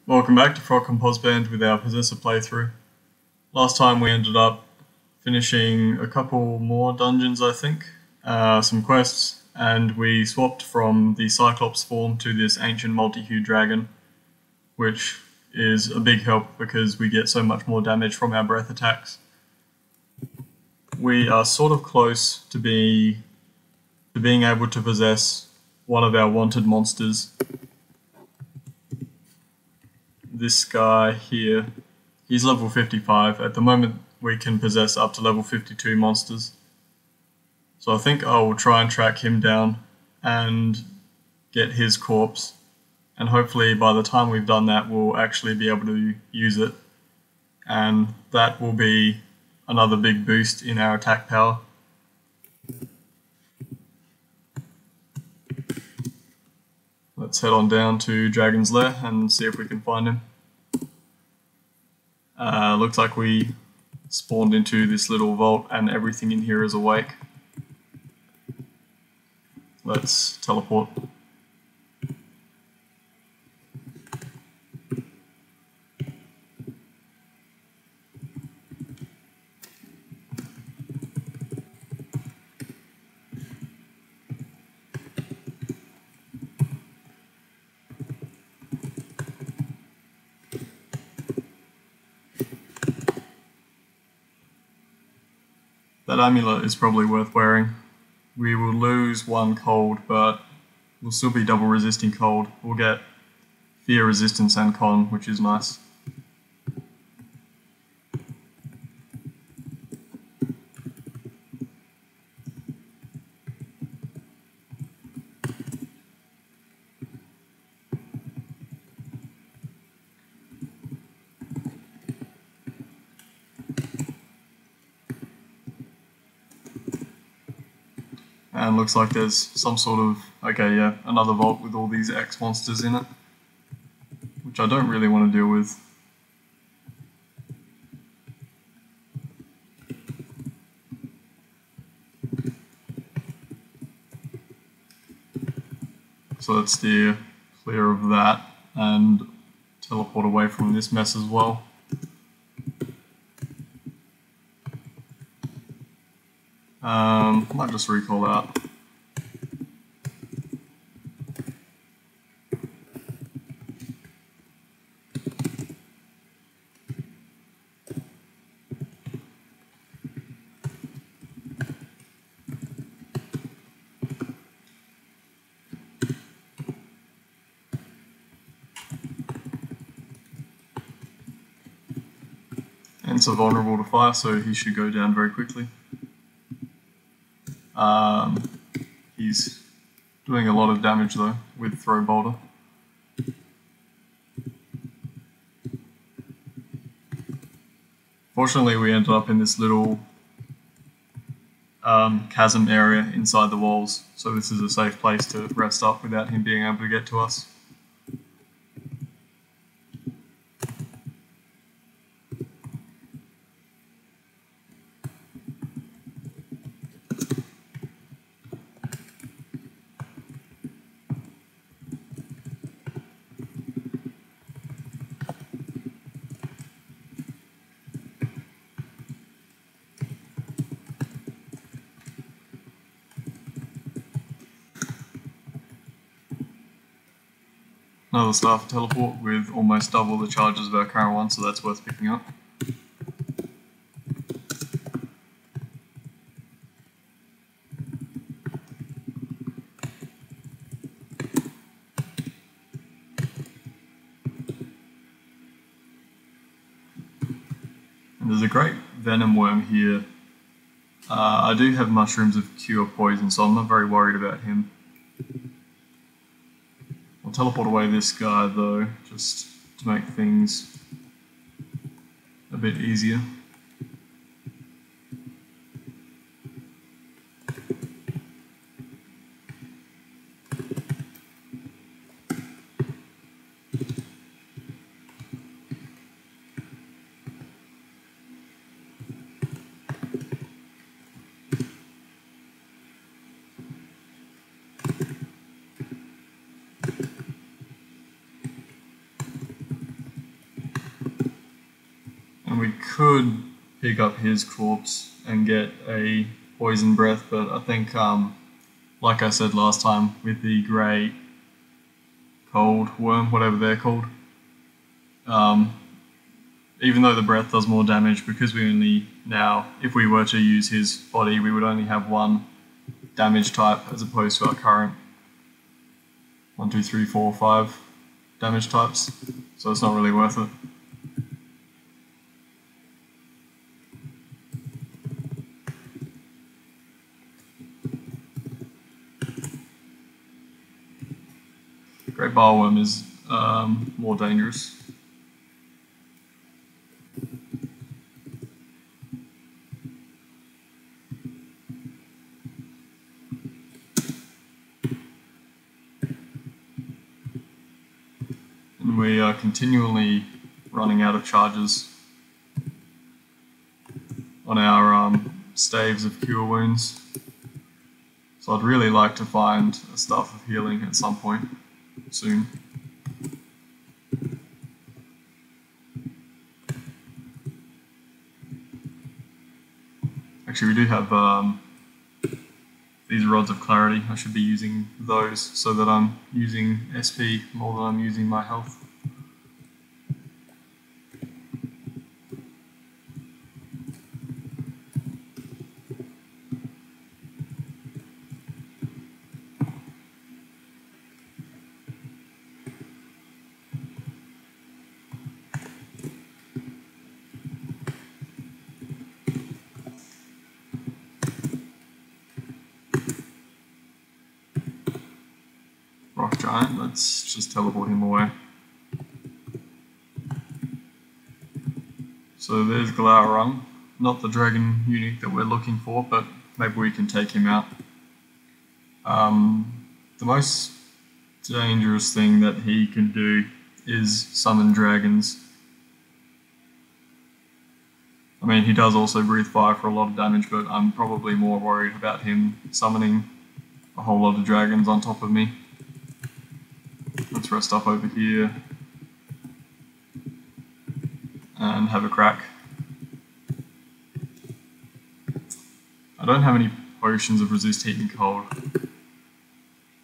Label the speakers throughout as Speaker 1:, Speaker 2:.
Speaker 1: Welcome back to FrogComposband with our Possessor playthrough. Last time we ended up finishing a couple more dungeons, I think, some quests, and we swapped from the Cyclops form to this ancient multi-hued dragon, which is a big help because we get so much more damage from our breath attacks. We are sort of close to being able to possess one of our wanted monsters. This guy here, he's level 55. At the moment we can possess up to level 52 monsters. So I think I will try and track him down and get his corpse, and hopefully by the time we've done that we'll actually be able to use it, and that will be another big boost in our attack power. Let's head on down to Dragon's Lair and see if we can find him. Looks like we spawned into this little vault and everything in here is awake. Let's teleport. That amulet is probably worth wearing. We will lose one cold, but we'll still be double resisting cold. We'll get fear resistance and con, which is nice. And looks like there's some sort of, another vault with all these X monsters in it, which I don't really want to deal with. So let's steer clear of that and teleport away from this mess as well. Might just recall out. Ents are vulnerable to fire, so he should go down very quickly. He's doing a lot of damage though with Throw Boulder. Fortunately we ended up in this little chasm area inside the walls, so this is a safe place to rest up without him being able to get to us. Another staff teleport with almost double the charges of our current one, so that's worth picking up. And there's a great venom worm here. I do have mushrooms of cure poison, so I'm not very worried about him. I'll teleport away this guy though, just to make things a bit easier. we could pick up his corpse and get a poison breath, but I think, like I said last time, with the grey cold worm, whatever they're called, even though the breath does more damage, because we only now, if we were to use his body, we would only have one damage type as opposed to our current 1, 2, 3, 4, 5 damage types, so it's not really worth it. Great barworm is more dangerous. And we are continually running out of charges on our staves of cure wounds. So I'd really like to find a staff of healing at some point soon. Actually, we do have these rods of clarity. I should be using those so that I'm using SP more than I'm using my health. Rock Giant, let's just teleport him away. So there's Glaurung, not the dragon unique that we're looking for, but maybe we can take him out. The most dangerous thing that he can do is summon dragons. I mean, he does also breathe fire for a lot of damage, but I'm probably more worried about him summoning a whole lot of dragons on top of me. Let's rest up over here and have a crack. I don't have any potions of resist heat and cold.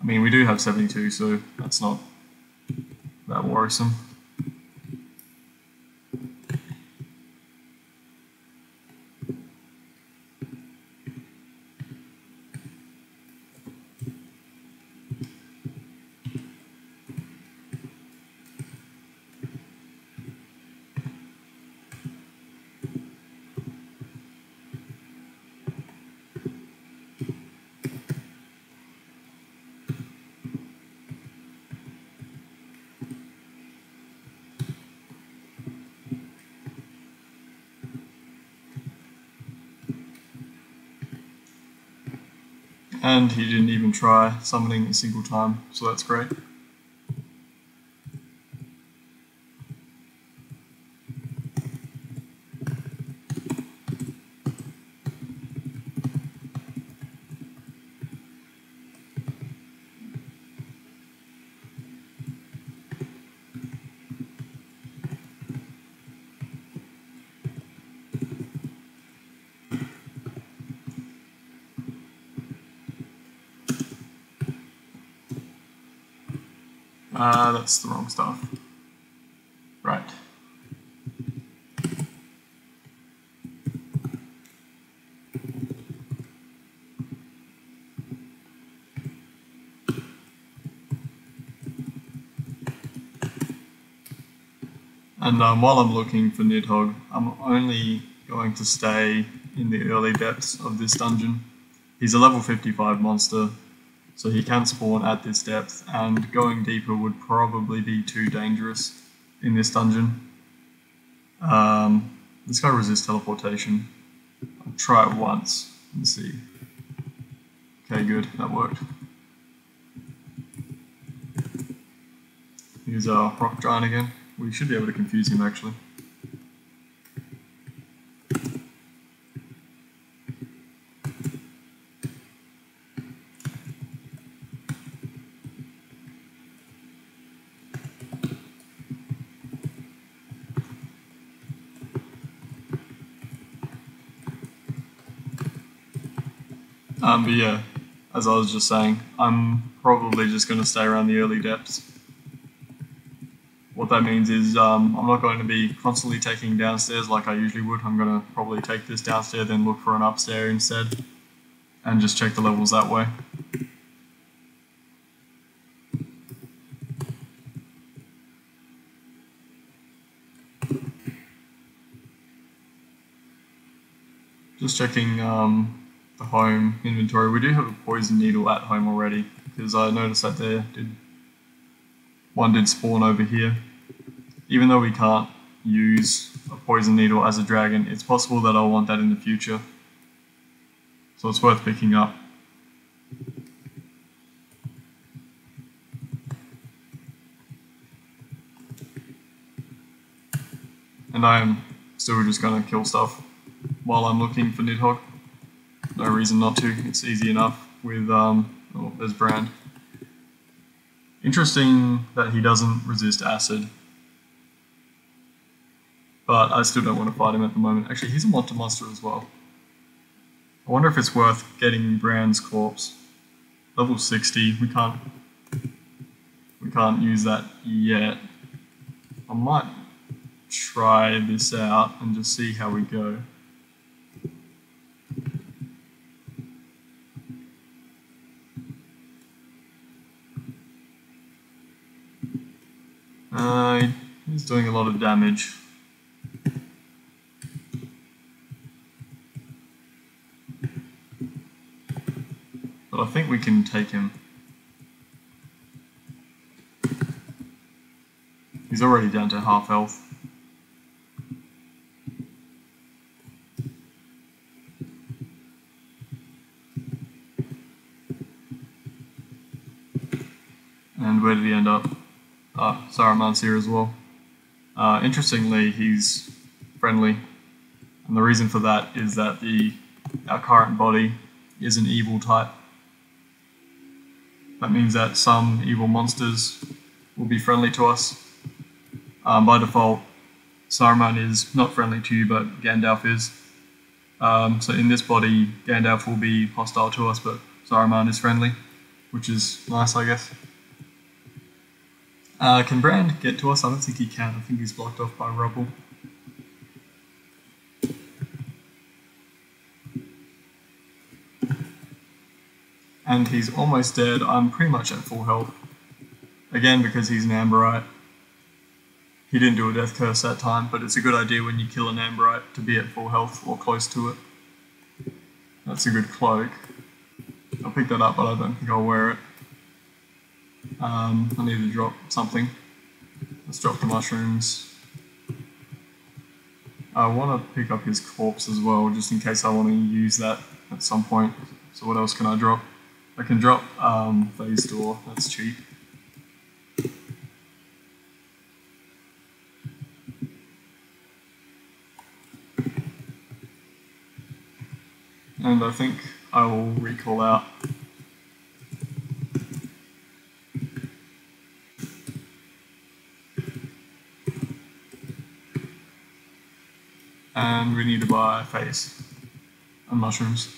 Speaker 1: I mean, we do have 72, so that's not that worrisome. And he didn't even try summoning a single time, so that's great. That's the wrong stuff. Right. And while I'm looking for Nidhogg, I'm only going to stay in the early depths of this dungeon. He's a level 55 monster, so he can spawn at this depth, and going deeper would probably be too dangerous in this dungeon. This guy resists teleportation. I'll try it once and see. Okay, good, that worked. Here's our Rock Giant again. We should be able to confuse him actually. But yeah, as I was just saying, I'm probably just going to stay around the early depths. What that means is I'm not going to be constantly taking downstairs like I usually would. I'm going to probably take this downstairs, then look for an upstairs instead, and just check the levels that way. Just checking the home inventory. We do have a poison needle at home already, because I noticed that one did spawn over here. Even though we can't use a poison needle as a dragon, it's possible that I'll want that in the future. So it's worth picking up. And I am still just going to kill stuff while I'm looking for Nidhogg. No reason not to, it's easy enough with, oh, there's Brand. Interesting that he doesn't resist acid. But I still don't want to fight him at the moment. Actually, he's a monster as well. I wonder if it's worth getting Brand's corpse. Level 60, we can't use that yet. I might try this out and just see how we go. He's doing a lot of damage. But I think we can take him. He's already down to half health. And where did he end up? Ah, Saruman's here as well. Interestingly, he's friendly. And the reason for that is that our current body is an evil type. That means that some evil monsters will be friendly to us. By default, Saruman is not friendly to you, but Gandalf is. So in this body, Gandalf will be hostile to us, but Saruman is friendly, which is nice, I guess. Can Brand get to us? I don't think he can. I think he's blocked off by rubble. And he's almost dead. I'm pretty much at full health. Again, because he's an Amberite. He didn't do a death curse that time, but it's a good idea when you kill an Amberite to be at full health or close to it. That's a good cloak. I'll pick that up, but I don't think I'll wear it. I need to drop something. Let's drop the mushrooms. I want to pick up his corpse as well, just in case I want to use that at some point. So what else can I drop? I can drop Phase Door, that's cheap. And I think I will recall out. And we need to buy face and mushrooms.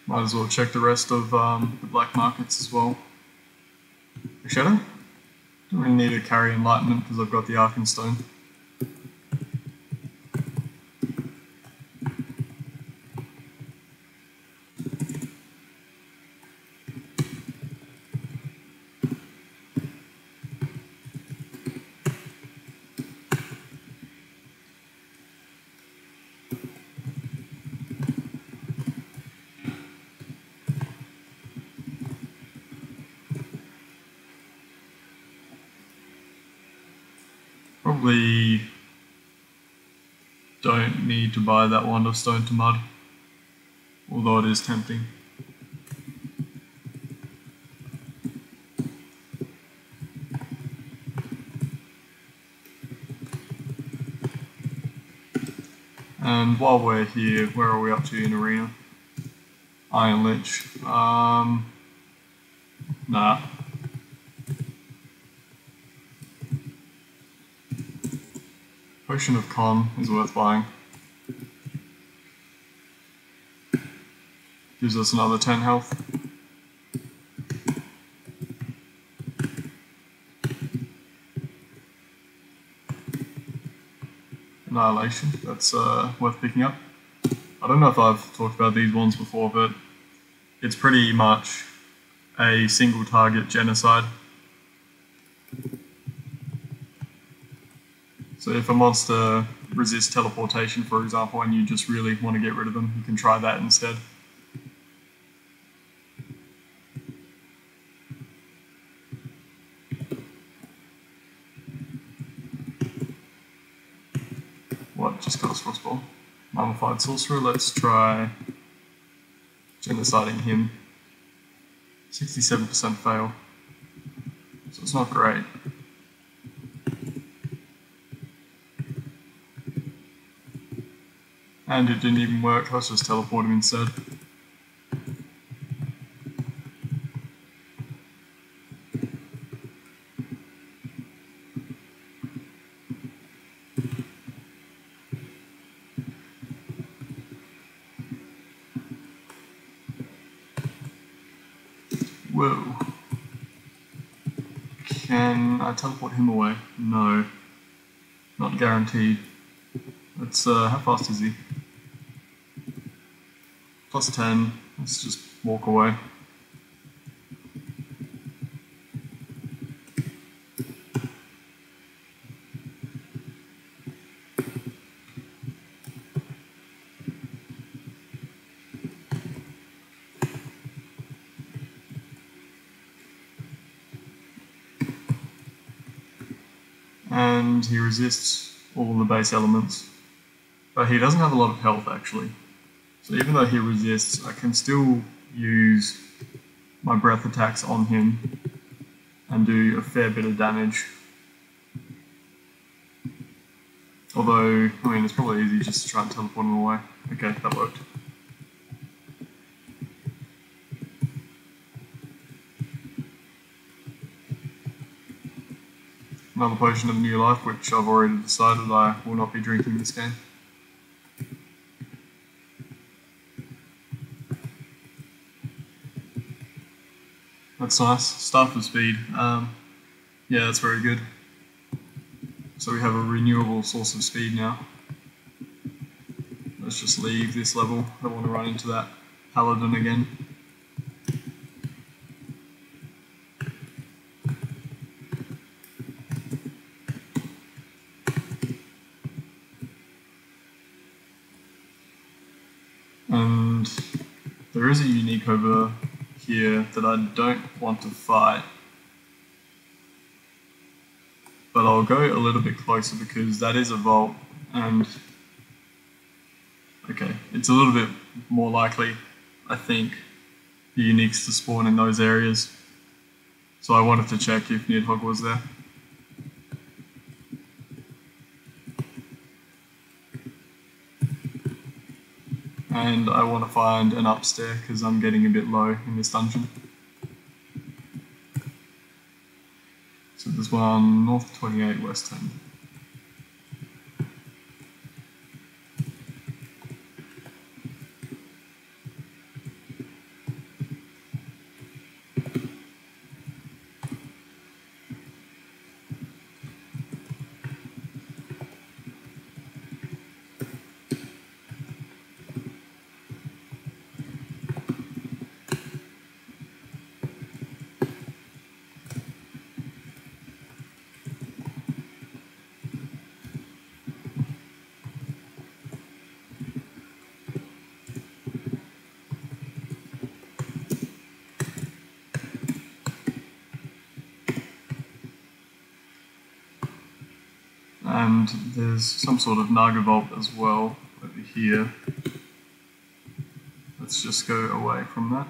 Speaker 1: Might as well check the rest of the black markets as well. Actually, I don't really need to carry enlightenment because I've got the Arkenstone. Probably don't need to buy that Wand of Stone to Mud, although it is tempting. And while we're here, where are we up to in Arena? Iron Lich. Nah. Potion of Con is worth buying. Gives us another 10 health. Annihilation, that's worth picking up. I don't know if I've talked about these ones before, but it's pretty much a single target genocide. So if a monster resists teleportation, for example, and you just really want to get rid of them, you can try that instead. What? Just got a frostball. Mummified Sorcerer, let's try genociding him. 67% fail, so it's not great. And it didn't even work, let's just teleport him instead. Whoa. Can I teleport him away? No. Not guaranteed. Let's, how fast is he? Plus 10. Let's just walk away. And he resists all the base elements. But he doesn't have a lot of health actually. So even though he resists, I can still use my breath attacks on him and do a fair bit of damage. Although, I mean, it's probably easy just to try and teleport him away. Okay, that worked. Another potion of new life, which I've already decided I will not be drinking this game. That's nice. Staff of Speed. Yeah, that's very good. So we have a renewable source of speed now. Let's just leave this level. I don't want to run into that paladin again. And there is a unique over here that I don't want to fight, but I'll go a little bit closer because that is a vault, and okay, it's a little bit more likely, I think, the uniques to spawn in those areas. So I wanted to check if Nidhogg was there. And I want to find an upstair because I'm getting a bit low in this dungeon. So there's one north 28, west 10. And there's some sort of Naga vault as well over here. Let's just go away from that.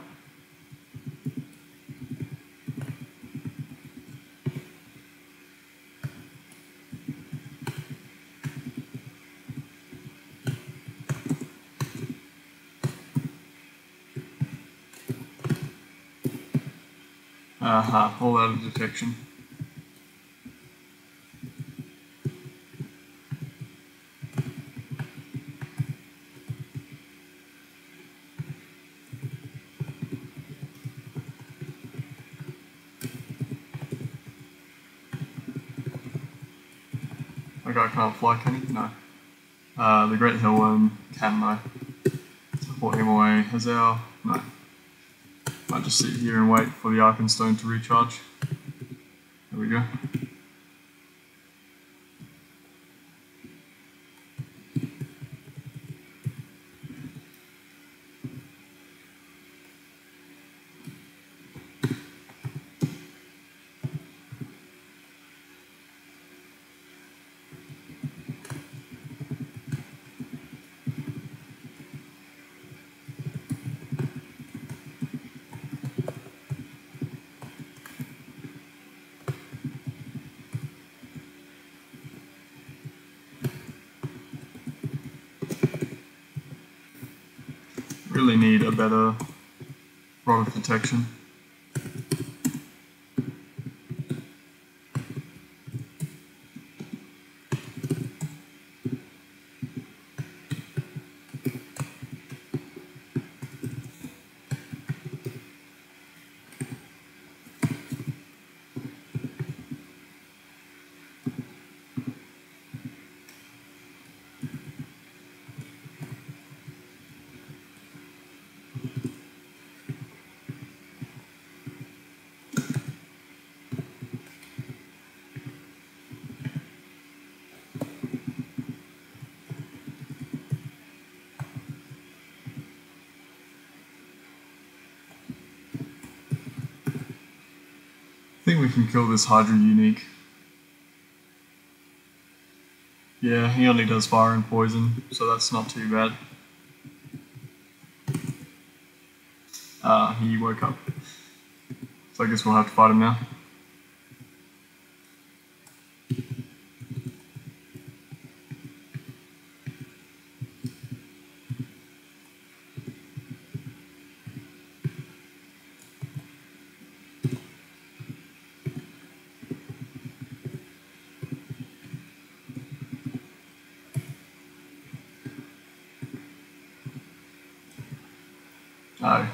Speaker 1: Aha, all out of detection. That guy can't fly, can he? No. The Great Hellworm can though. Teleport him away. Has our... no. Might just sit here and wait for the Arkenstone to recharge. There we go. Really need a better rod of detection. I think we can kill this Hydra unique. Yeah, he only does fire and poison, so that's not too bad. He woke up. So I guess we'll have to fight him now.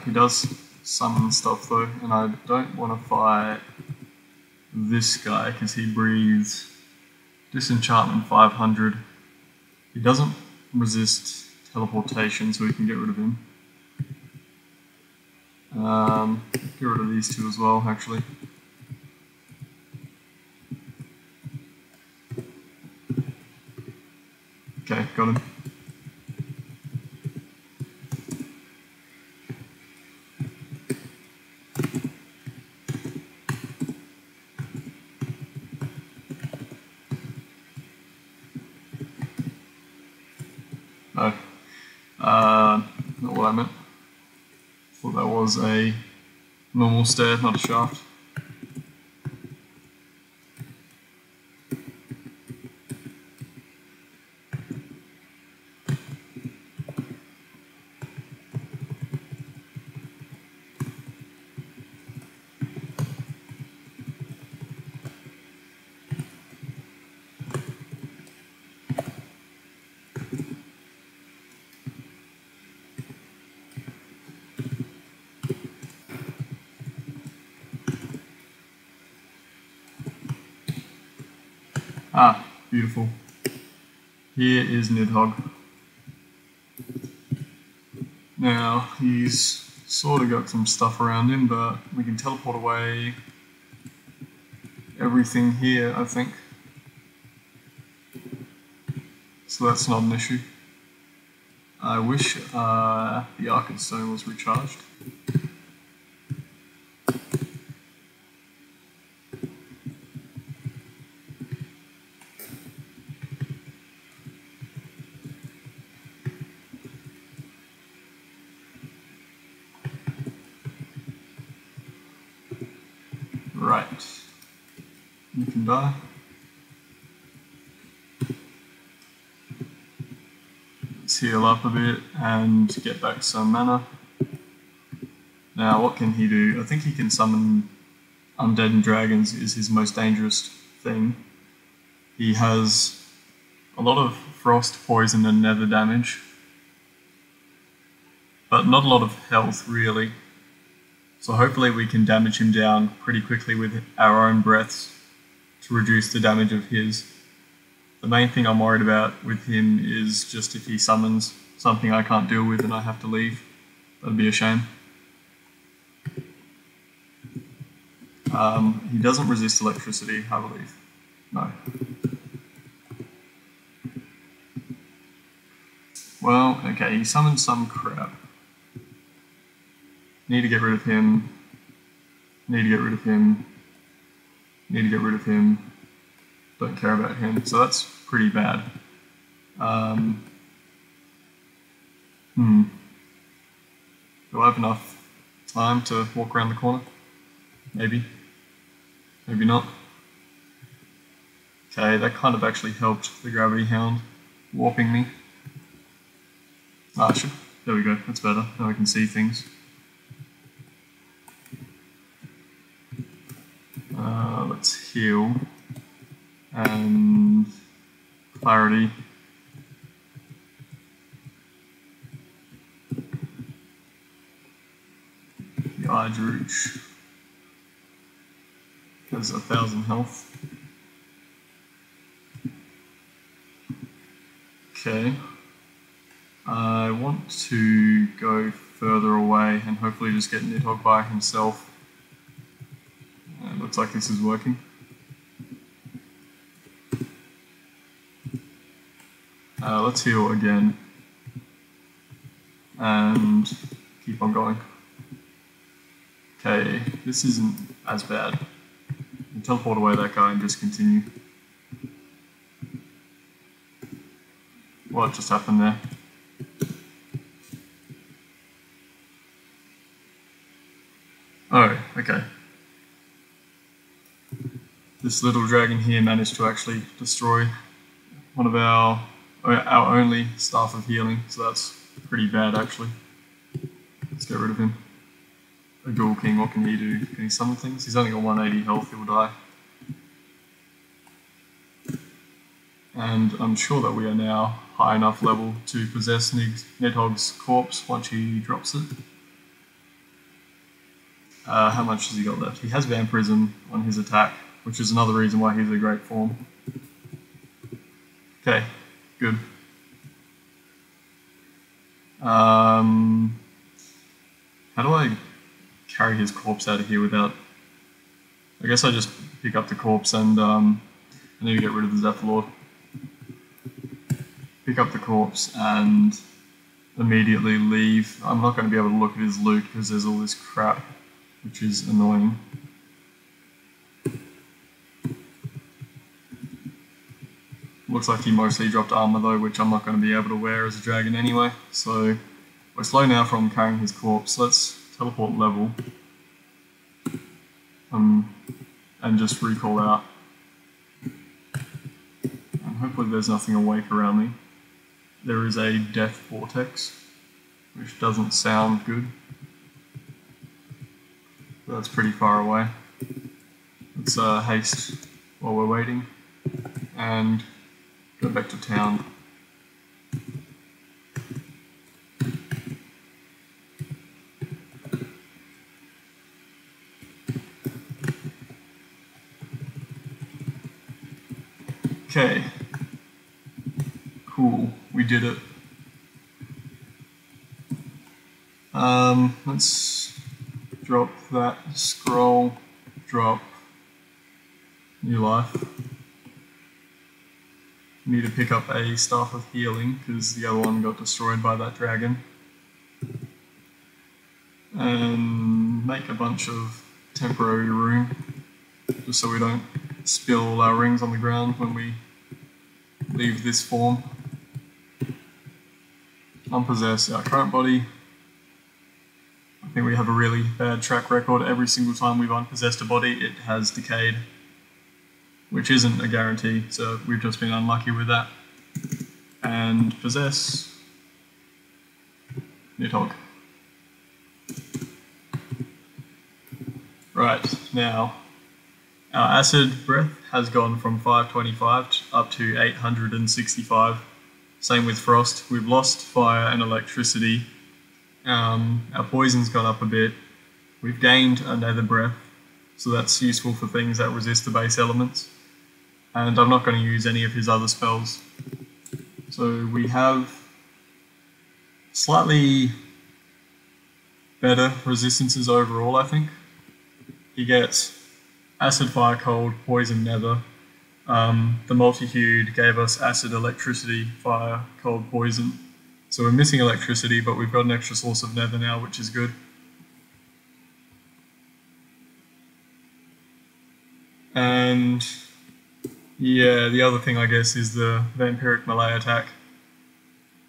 Speaker 1: He does summon stuff though, and I don't want to fight this guy because he breathes disenchantment 500. He doesn't resist teleportation, so we can get rid of him. Get rid of these two as well, actually. Okay, got him. No, not what I meant. Thought that was a normal stair, not a shaft. Ah, beautiful. Here is Nidhogg. Now, he's sort of got some stuff around him, but we can teleport away everything here, I think. So that's not an issue. I wish the Arkenstone was recharged. Right, you can die. Let's heal up a bit and get back some mana. Now what can he do? I think he can summon undead and dragons is his most dangerous thing. He has a lot of frost, poison and nether damage, but not a lot of health really. So hopefully we can damage him down pretty quickly with our own breaths to reduce the damage of his. The main thing I'm worried about with him is just if he summons something I can't deal with and I have to leave. That'd be a shame. He doesn't resist electricity, I believe. No. Well, okay, he summoned some crap. Need to get rid of him. Need to get rid of him. Need to get rid of him. Don't care about him. So that's pretty bad. Do I have enough time to walk around the corner? Maybe. Maybe not. Okay, that kind of actually helped the Gravity Hound warping me. There we go, that's better. Now I can see things. Let's heal. And clarity. The Idruch has 1,000 health. Okay. I want to go further away and hopefully just get Nidhogg by himself. It looks like this is working. Let's heal again and keep on going. Okay, this isn't as bad. I can teleport away that guy and just continue. What just happened there? Oh, okay. This little dragon here managed to actually destroy one of our only staff of healing, so that's pretty bad actually. Let's get rid of him. A Ghoul King, what can he do? Can he summon things? He's only got 180 health, he will die. And I'm sure that we are now high enough level to possess Nidhogg's corpse once he drops it. How much has he got left? He has Vampirism on his attack, which is another reason why he's a great form. Okay, good. How do I carry his corpse out of here without... I guess I just pick up the corpse and I need to get rid of the Zephyrlord. Pick up the corpse and immediately leave. I'm not going to be able to look at his loot because there's all this crap, which is annoying. Looks like he mostly dropped armor though, which I'm not going to be able to wear as a dragon anyway. So we're slow now from carrying his corpse. Let's teleport level and just recall out. And hopefully there's nothing awake around me. There is a death vortex, which doesn't sound good. That's pretty far away. Let's haste while we're waiting and go back to town. Okay. Cool, we did it. Let's drop that scroll, drop new life. Need to pick up a Staff of Healing because the other one got destroyed by that dragon. And make a bunch of temporary room just so we don't spill all our rings on the ground when we leave this form. Unpossess our current body. I think we have a really bad track record. Every single time we've unpossessed a body, it has decayed, which isn't a guarantee, so we've just been unlucky with that. And possess Nidhogg. Right, now our acid breath has gone from 525 up to 865. Same with frost. We've lost fire and electricity. Our poison's gone up a bit. We've gained a nether breath, so that's useful for things that resist the base elements. and I'm not going to use any of his other spells. So we have slightly better resistances overall, I think. He gets Acid, Fire, Cold, Poison, Nether. The multi-hued gave us Acid, Electricity, Fire, Cold, Poison. So we're missing Electricity, but we've got an extra source of Nether now, which is good. And yeah, the other thing I guess is the Vampiric Melee attack,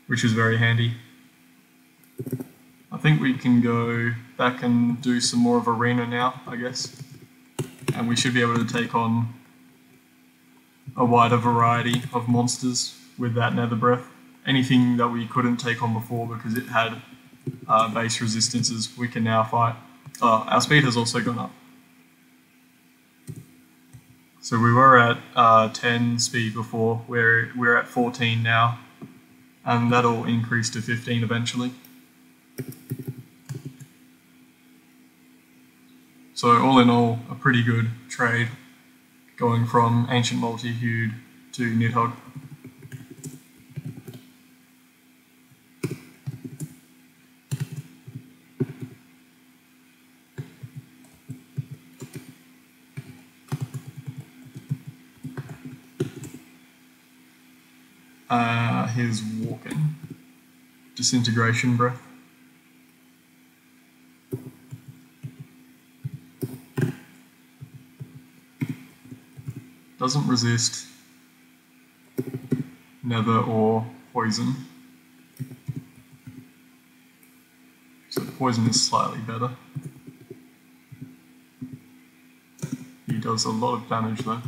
Speaker 1: which is very handy. I think we can go back and do some more of Arena now, I guess. And we should be able to take on a wider variety of monsters with that Nether Breath. Anything that we couldn't take on before because it had base resistances, we can now fight. Our speed has also gone up. So we were at 10 speed before, we're at 14 now, and that'll increase to 15 eventually. So all in all, a pretty good trade, going from Ancient Multi-Hued to Nidhogg. His Walking. Disintegration Breath. Doesn't resist Nether or Poison. So Poison is slightly better. He does a lot of damage though.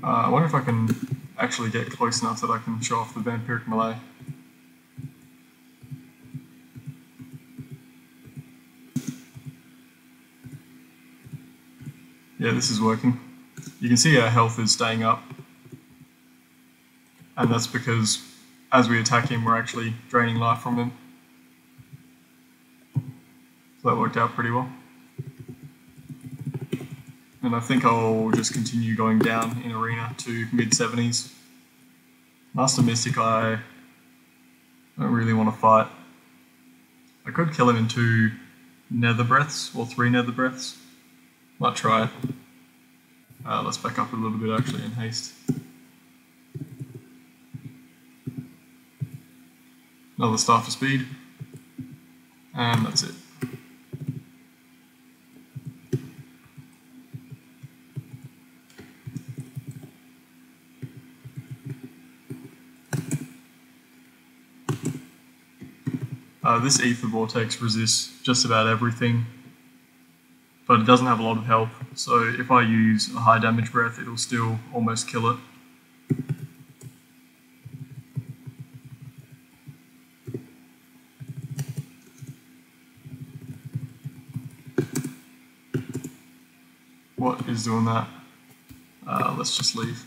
Speaker 1: I wonder if I can actually get close enough that I can show off the Vampiric Melee. Yeah, this is working. You can see our health is staying up, and that's because as we attack him, we're actually draining life from him. So that worked out pretty well. And I think I'll just continue going down in Arena to mid-70s. Master Mystic I don't really want to fight. I could kill him in 2 Nether Breaths, or 3 Nether Breaths. Might try it. Let's back up a little bit actually in haste. Another Staff for Speed. And that's it. This Ether Vortex resists just about everything, but it doesn't have a lot of health, so if I use a high damage breath, it'll still almost kill it. What is doing that? Let's just leave.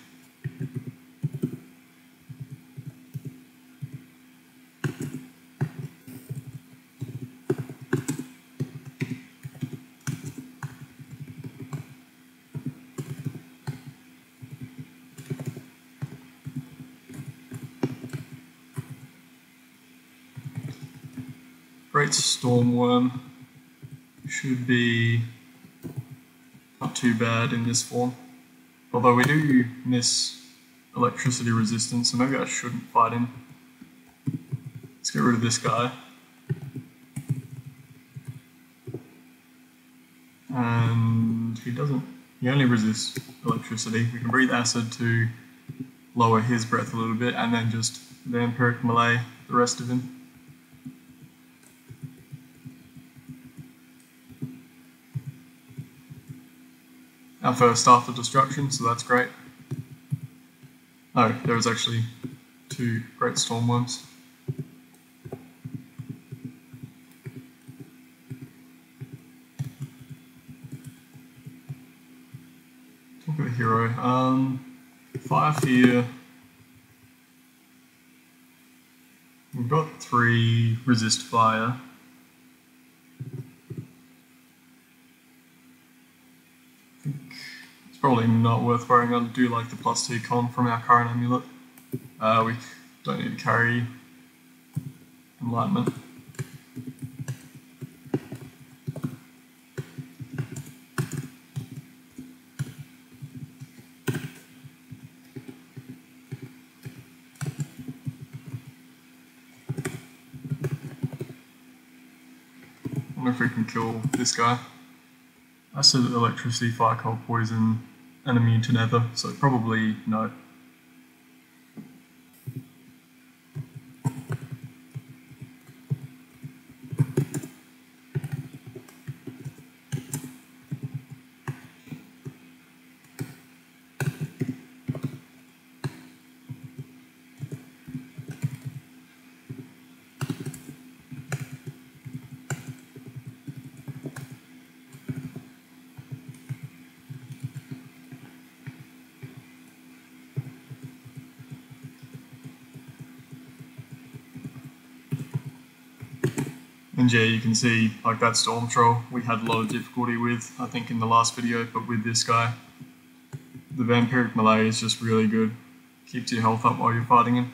Speaker 1: Great Stormworm should be not too bad in this form, although we do miss electricity resistance, so maybe I shouldn't fight him. Let's get rid of this guy. And he only resists electricity. We can breathe acid to lower his breath a little bit, and then just Vampiric Melee the rest of him. Our first Staff of Destruction, so that's great. Oh, there was actually 2 Great Stormworms. Talk of a hero. Fire Fear. We've got 3 Resist Fire. Probably not worth worrying. I do like the +2 con from our current amulet. We don't need to carry enlightenment. I wonder if we can kill this guy. Acid, electricity, fire, cold, poison, and immune to nether, so probably no. And yeah, you can see like that storm troll we had a lot of difficulty with, I think in the last video, but with this guy, the vampiric melee is just really good. Keeps your health up while you're fighting him.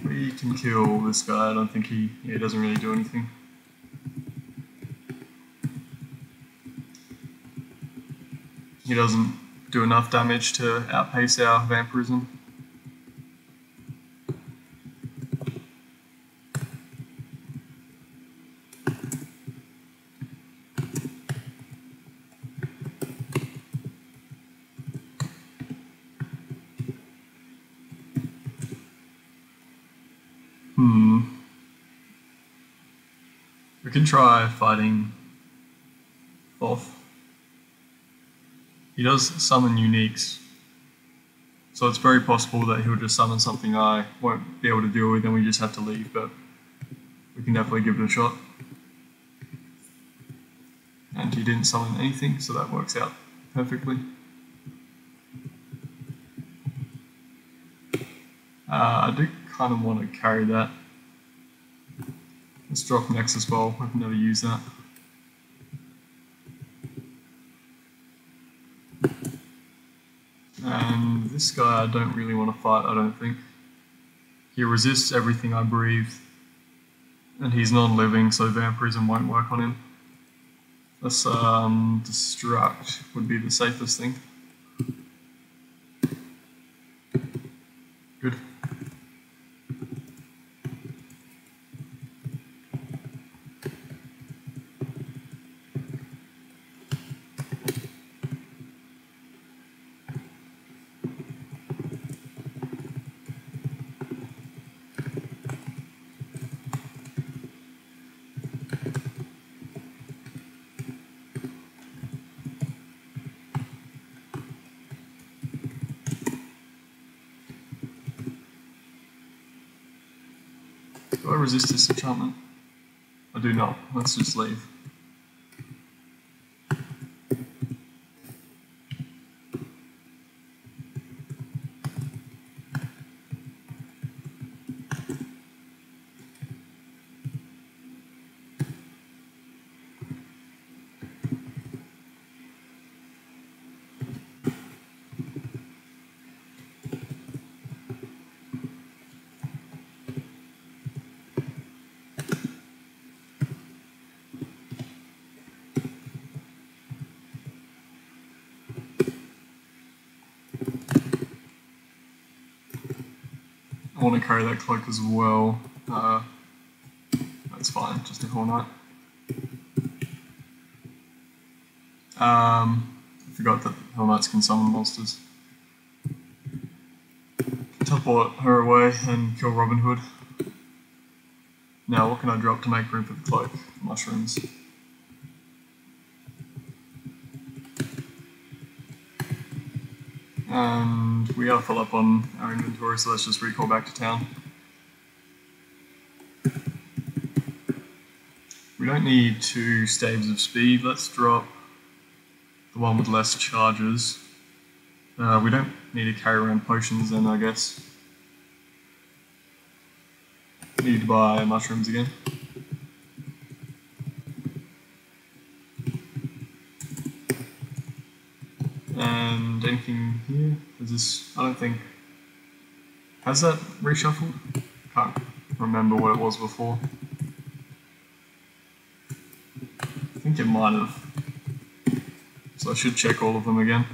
Speaker 1: We can kill this guy. I don't think he doesn't really do anything. He doesn't do enough damage to outpace our vampirism. We can try fighting Thoth. He does summon uniques, so it's very possible that he'll just summon something I won't be able to deal with and we just have to leave, but we can definitely give it a shot. And he didn't summon anything, so that works out perfectly. I do kind of want to carry that. Let's drop Nexus Bowl, I've never used that. And this guy I don't really want to fight, I don't think. He resists everything I breathe, and he's non-living, so vampirism won't work on him. Let's distract would be the safest thing. Good. Do I resist this enchantment? I do not. Let's just leave. I want to carry that cloak as well. That's fine, just a Hell Knight. I forgot that Hell Knights can summon monsters. Teleport her away and kill Robin Hood. Now, what can I drop to make room for the cloak? Mushrooms. And we are full up on our inventory, so let's just recall back to town. We don't need 2 staves of speed. Let's drop the one with less charges. We don't need to carry around potions then, I guess. Need to buy mushrooms again. And anything here? Is this, I don't think, has that reshuffled? Can't remember what it was before. I think it might have. So I should check all of them again.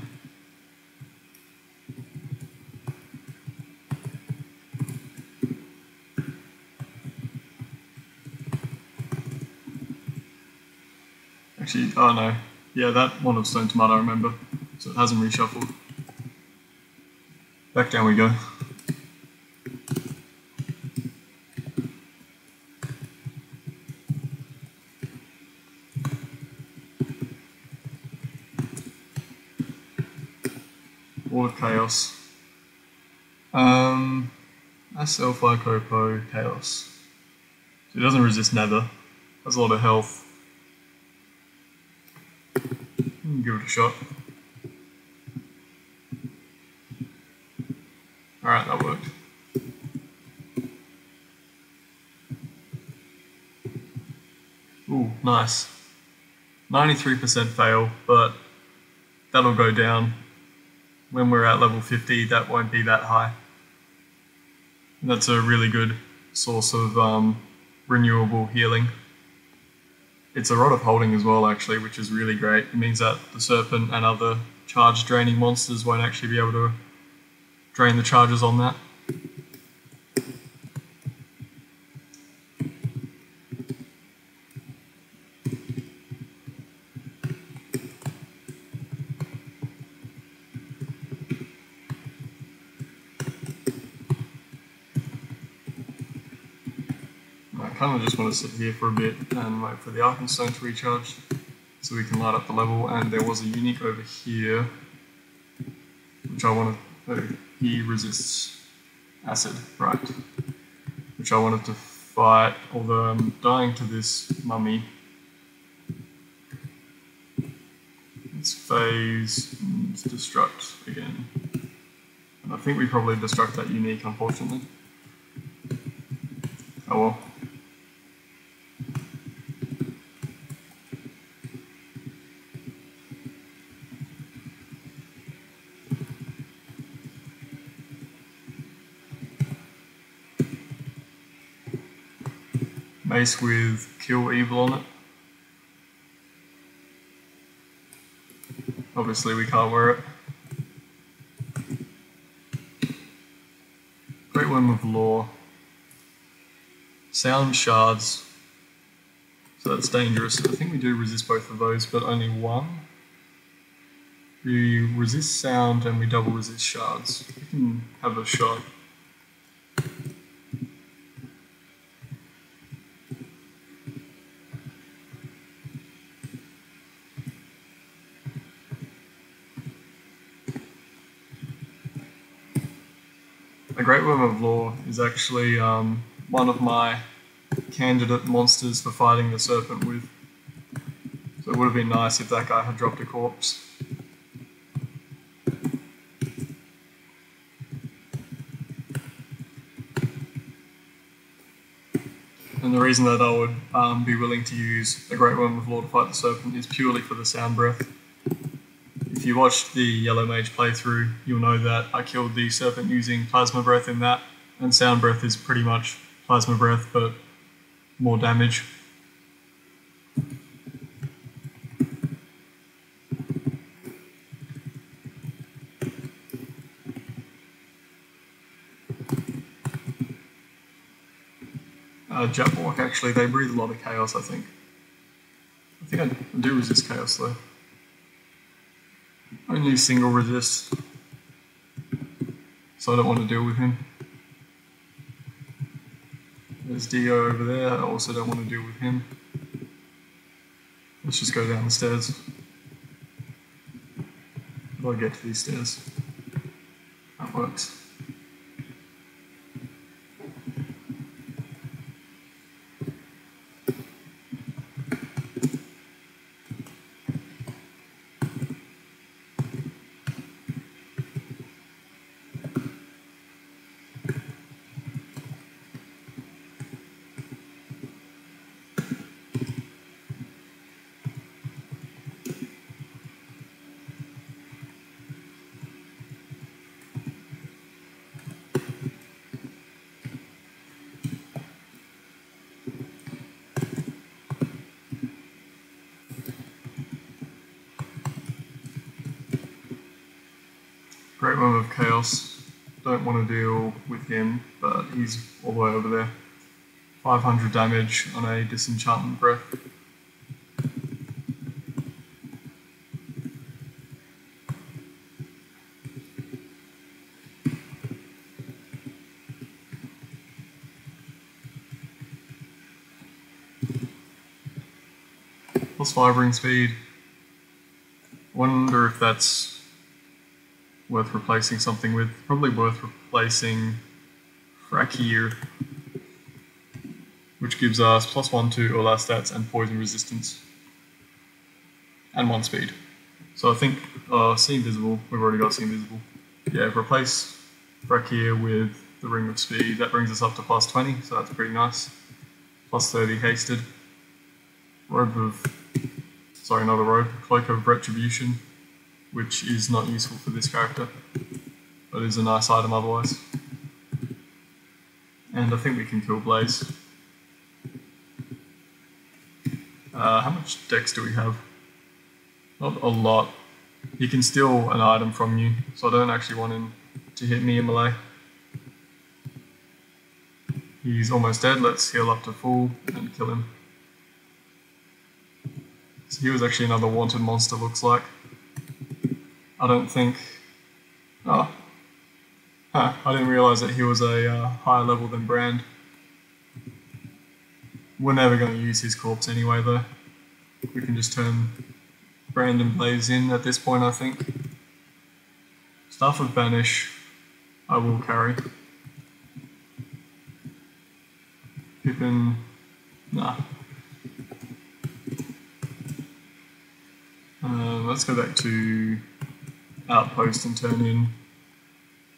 Speaker 1: Actually, oh no. Yeah, that one of Stone Tomato I remember. So it hasn't reshuffled. Back down we go. Ward of Chaos. Self-Copo Chaos. So it doesn't resist Nether. Has a lot of health. Give it a shot. Alright, that worked. Ooh, nice. 93% fail, but that'll go down. When we're at level 50, that won't be that high. That's a really good source of renewable healing. It's a Rod of Holding as well, actually, which is really great. It means that the Serpent and other charge draining monsters won't actually be able to drain the charges on that. I kind of just want to sit here for a bit and wait for the Arkenstone to recharge so we can light up the level. And there was a unique over here which I wanted. Oh, he resists acid, right? Which I wanted to fight, although I'm dying to this mummy. Let's phase and destruct again. And I think we probably destruct that unique, unfortunately. Oh well. Mace with Kill Evil on it. Obviously we can't wear it. Great Worm of Law. Sound Shards. So that's dangerous. I think we do resist both of those, but only one. We resist sound and we double resist shards. We can have a shot. The Great Worm of Law is actually one of my candidate monsters for fighting the Serpent with. So it would have been nice if that guy had dropped a corpse. And the reason that I would be willing to use the Great Worm of Law to fight the Serpent is purely for the Sound Breath. If you watched the Yellow Mage playthrough, you'll know that I killed the Serpent using Plasma Breath in that, and Sound Breath is pretty much Plasma Breath, but more damage. Jetwalk, actually, they breathe a lot of chaos, I think. I think I do resist chaos though. Only single resist, so I don't want to deal with him. There's Dio over there, I also don't want to deal with him. Let's just go down the stairs. How do I get to these stairs? That works. Great Worm of Chaos. Don't want to deal with him, but he's all the way over there. 500 damage on a Disenchantment Breath. Plus 5 ring speed. Wonder if that's worth replacing something with. Probably worth replacing FrogComposband, which gives us +1 to all our stats and poison resistance. And 1 speed. So I think See Invisible, we've already got See Invisible. Yeah, replace FrogComposband with the Ring of Speed. That brings us up to +20, so that's pretty nice. +30 hasted. Cloak of Retribution, which is not useful for this character, but is a nice item otherwise. And I think we can kill Blaze. How much dex do we have? Not a lot. He can steal an item from you, so I don't actually want him to hit me in melee. He's almost dead. Let's heal up to full and kill him. So he was actually another wanted monster, looks like. I don't think... I didn't realise that he was a higher level than Brand. We're never going to use his corpse anyway, though. We can just turn Brand and Blaze in at this point, I think. Staff of Banish, I will carry. Pippin, nah. Let's go back to Outpost and turn in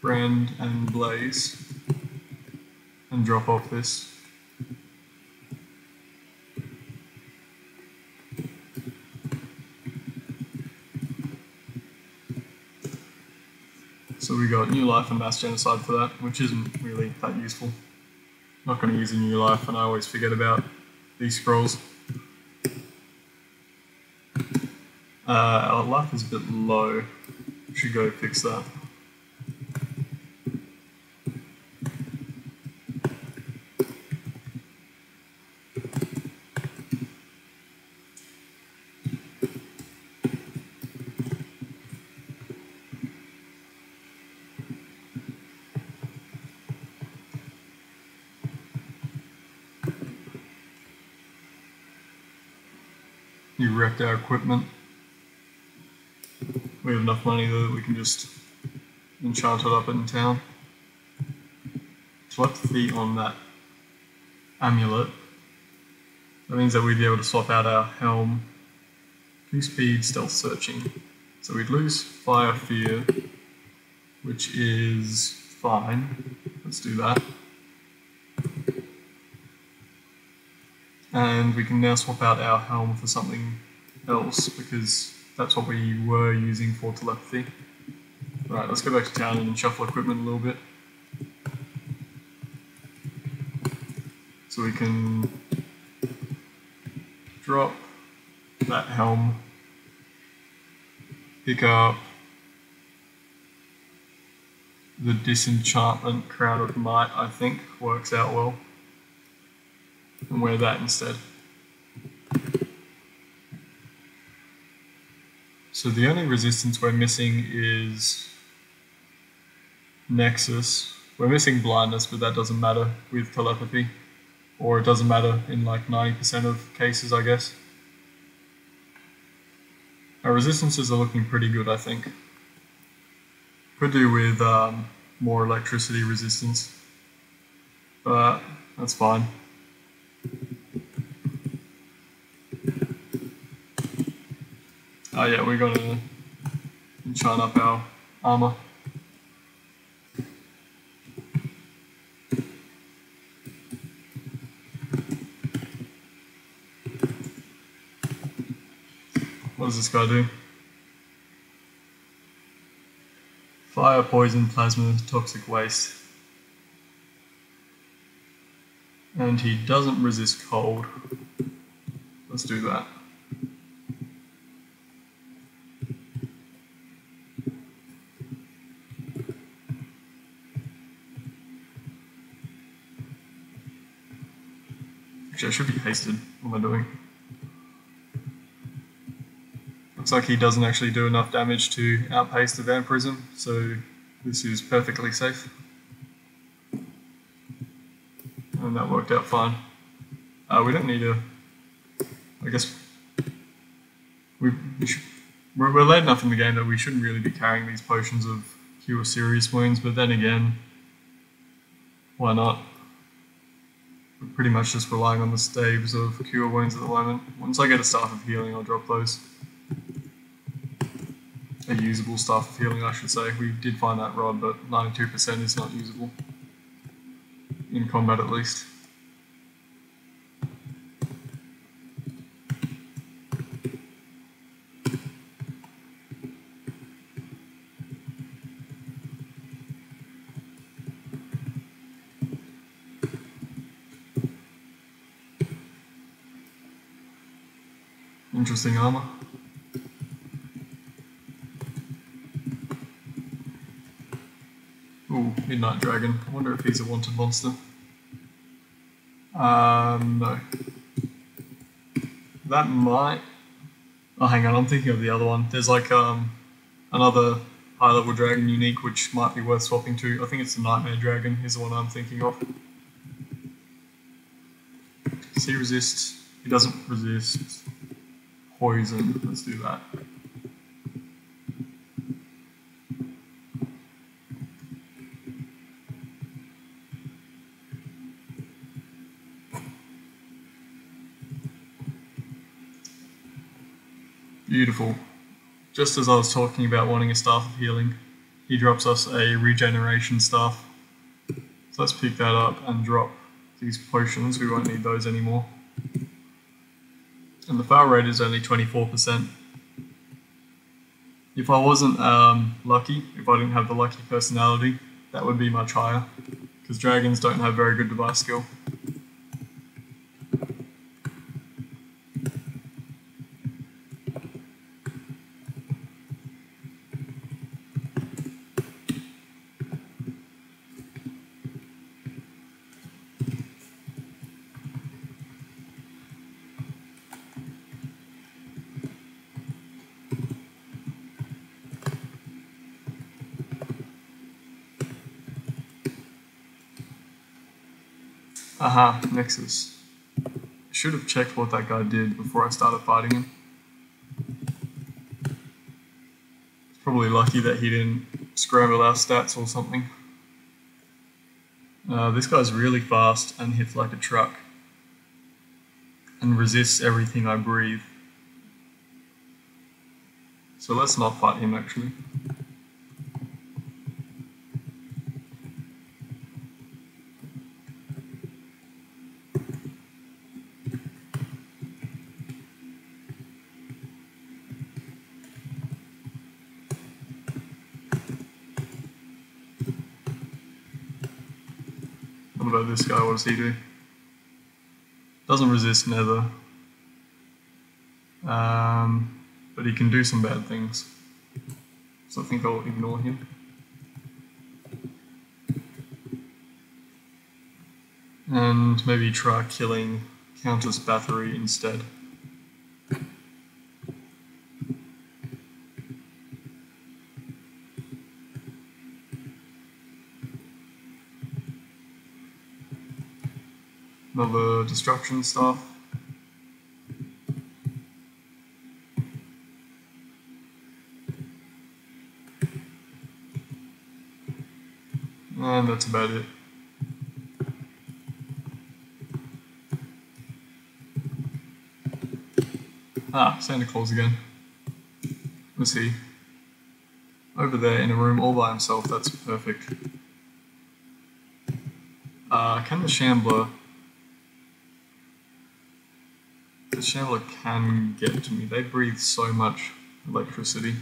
Speaker 1: Brand and Blaze and drop off this. So we got New Life and Mass Genocide for that, which isn't really that useful. Not going to use a New Life, and I always forget about these scrolls. Our life is a bit low. Should go fix that. You wrecked our equipment. We have enough money though that we can just enchant it up in town. Telepathy on that amulet. That means that we'd be able to swap out our helm. 2 speed stealth searching. So we'd lose fire fear, which is fine. Let's do that. And we can now swap out our helm for something else, because that's what we were using for telepathy. Right, let's go back to town and shuffle equipment a little bit. So we can drop that helm, pick up the Disenchantment Crown of Might, I think works out well, and wear that instead. So the only resistance we're missing is Nexus. We're missing Blindness, but that doesn't matter with telepathy. Or it doesn't matter in like 90% of cases, I guess. Our resistances are looking pretty good, I think. Could do with more electricity resistance, but that's fine. Oh yeah, we gotta enchant up our armor. What does this guy do? Fire, poison, plasma, toxic waste. And he doesn't resist cold. Let's do that. Actually, I should be hasted. What am I doing? Looks like he doesn't actually do enough damage to outpace the Vampirism, so this is perfectly safe. And that worked out fine. We don't need to... I guess... We're late enough in the game that we shouldn't really be carrying these potions of cure serious wounds, but then again, why not? We're pretty much just relying on the staves of cure wounds at the moment. Once I get a staff of healing, I'll drop those. A usable staff of healing, I should say. We did find that rod, but 92% is not usable. In combat, at least. Interesting armor. Ooh, Midnight Dragon. I wonder if he's a wanted monster. No. That might... Oh, hang on, I'm thinking of the other one. There's like another high-level dragon unique which might be worth swapping to. I think it's the Nightmare Dragon is the one I'm thinking of. Does he resist? He doesn't resist poison. Let's do that. Beautiful. Just as I was talking about wanting a Staff of Healing, he drops us a Regeneration Staff. So let's pick that up and drop these potions. We won't need those anymore. And the fail rate is only 24%. If I wasn't lucky, if I didn't have the lucky personality, that would be much higher. Because dragons don't have very good device skill. Aha, Nexus. I should have checked what that guy did before I started fighting him. It's probably lucky that he didn't scramble our stats or something. This guy's really fast and hits like a truck. And resists everything I breathe. So let's not fight him actually. What about this guy? What does he do? Doesn't resist nether. But he can do some bad things. So I think I'll ignore him. And maybe try killing Countess Bathory instead. Another destruction staff. And that's about it. Ah, Santa Claus again. Let's see. Over there in a room all by himself, that's perfect. Can the Shambler... The Shambler can get to me. They breathe so much electricity.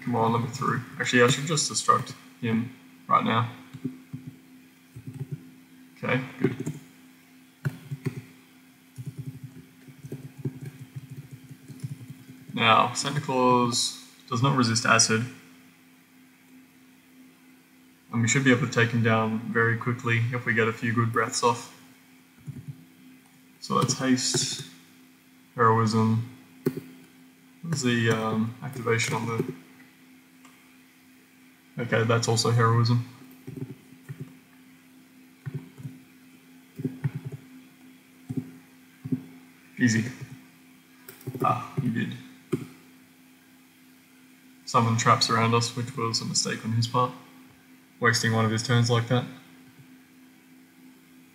Speaker 1: Come on, let me through. Actually, I should just destruct him right now. Okay, good. Now, Now, Santa Claus does not resist acid, and we should be able to take him down very quickly if we get a few good breaths off. So that's haste, heroism. What's the activation on the... Okay, that's also heroism. Easy. Ah, he did. Summon traps around us, which was a mistake on his part. Wasting one of his turns like that.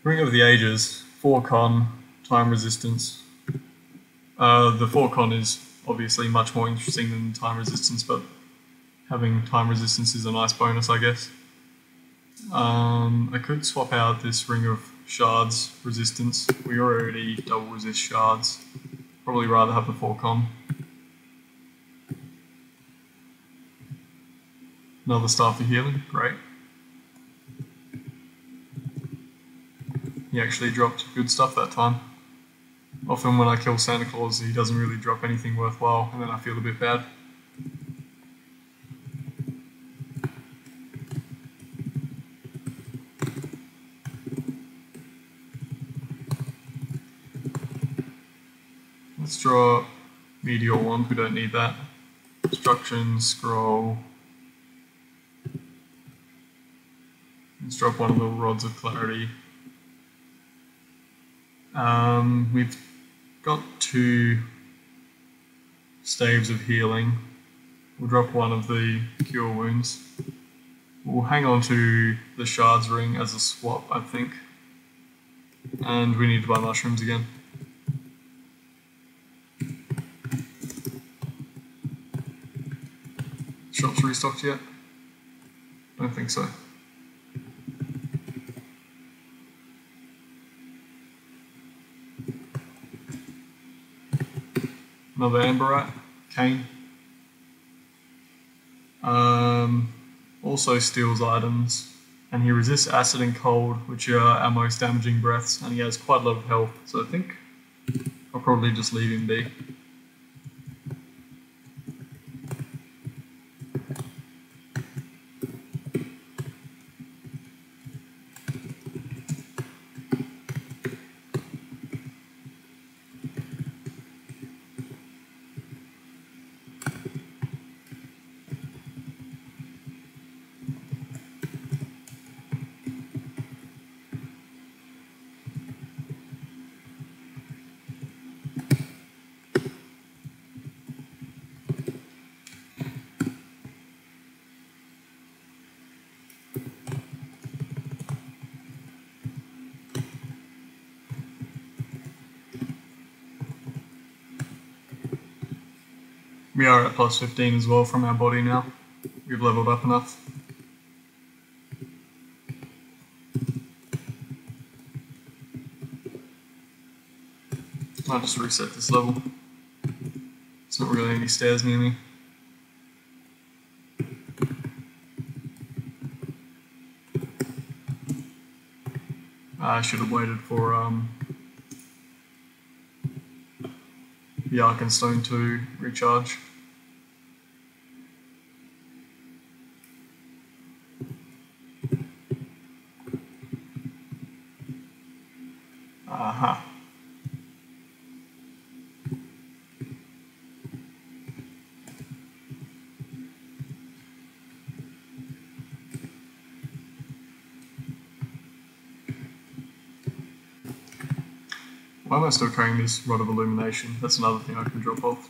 Speaker 1: Ring of the Ages, 4 con, time resistance. The 4 con is obviously much more interesting than time resistance, but having time resistance is a nice bonus, I guess. I could swap out this Ring of Shards resistance. We already double resist shards. Probably rather have the 4 con. Another Staff of Healing, great. He actually dropped good stuff that time. Often when I kill Santa Claus, he doesn't really drop anything worthwhile, and then I feel a bit bad. Let's draw Meteor Wand, we don't need that. Destruction, Scroll. Let's drop one of the Rods of Clarity. We've got 2 Staves of Healing. We'll drop one of the Cure Wounds. We'll hang on to the Shards Ring as a swap, I think. And we need to buy mushrooms again. Shop's restocked yet? Don't think so. Another Amberite, Cane. Also steals items, and he resists acid and cold, which are our most damaging breaths, and he has quite a lot of health, so I think I'll probably just leave him be. We are at plus 15 as well from our body now. We've leveled up enough. I'll just reset this level. There's not really any stairs near me. I should have waited for the Arkenstone to recharge. Aha. Why am I still carrying this Rod of Illumination? That's another thing I can drop off.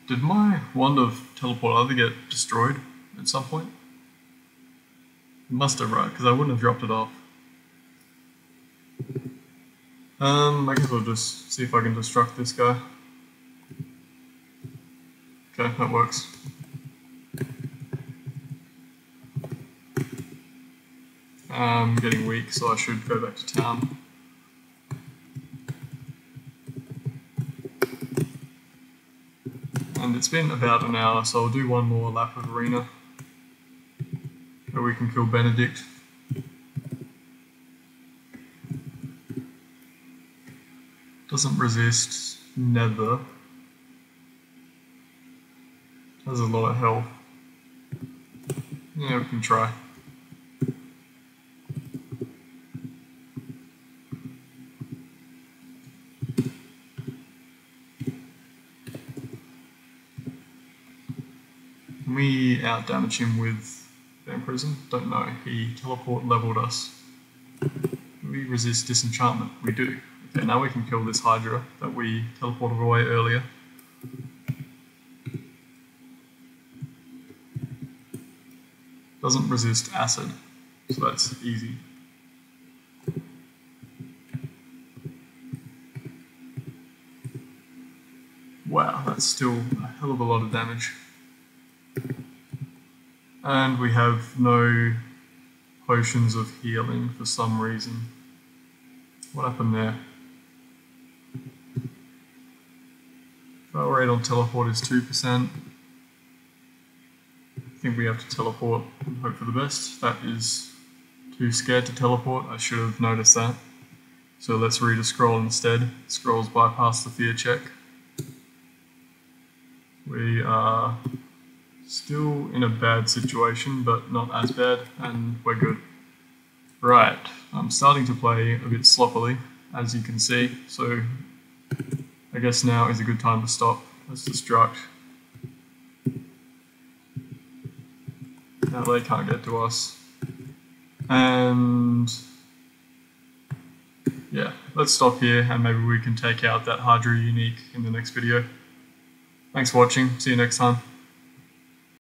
Speaker 1: Did my Wand of Teleport ever get destroyed at some point? It must have, right, because I wouldn't have dropped it off. I guess I'll just see if I can destruct this guy. Okay, that works. I'm getting weak, so I should go back to town. And it's been about an hour, so I'll do one more lap of arena where we can kill Benedict. Doesn't resist Nether. Has a lot of health. Yeah, we can try. Can we outdamage him with Vampirism? Don't know. He teleport leveled us. Do we resist disenchantment? We do. Okay, now we can kill this Hydra that we teleported away earlier. Doesn't resist acid, so that's easy. Wow, that's still a hell of a lot of damage. And we have no potions of healing for some reason. What happened there? Fail rate on teleport is 2%. I think we have to teleport and hope for the best. That is too scared to teleport. I should have noticed that. So let's read a scroll instead. Scrolls bypass the fear check. We are still in a bad situation, but not as bad, and we're good. Right, I'm starting to play a bit sloppily, as you can see, so I guess now is a good time to stop. Let's destruct. Now they can't get to us. And yeah, let's stop here and maybe we can take out that Hydra unique in the next video. Thanks for watching, see you next time.